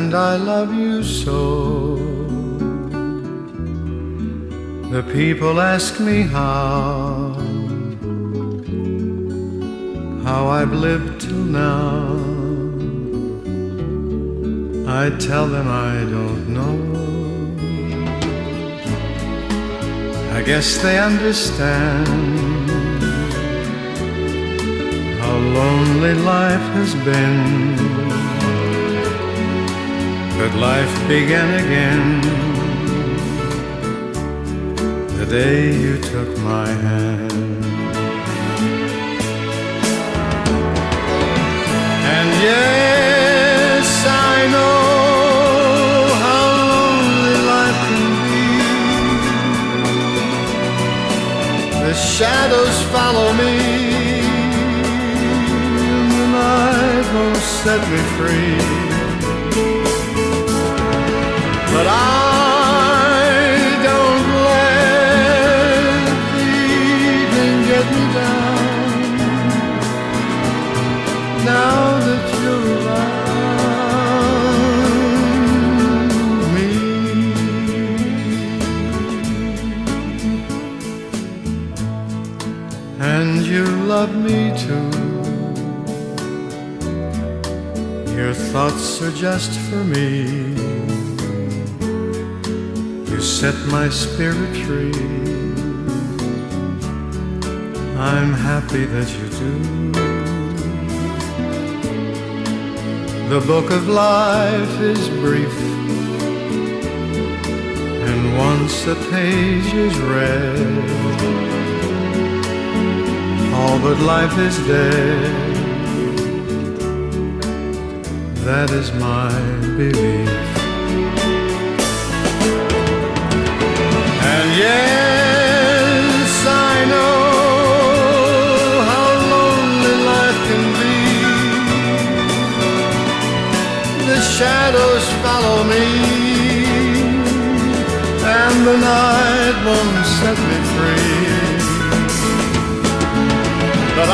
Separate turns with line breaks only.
and I love you so. The people ask me how I've lived till now. I tell them I don't know. I guess they understand how lonely life has been. But life began again the day you took my hand. And yes, I know how lonely life can be. The shadows follow me, and the night won't set me free. But I don't let the evening get me down. Now that you're around me, and you love me too. Your thoughts are just for me. You set my spirit free. I'm happy that you do. The book of life is brief, and once a page is read, all but life is dead. That is my belief. And yes, I know how lonely life can be. The shadows follow me, and the night won't set me free. But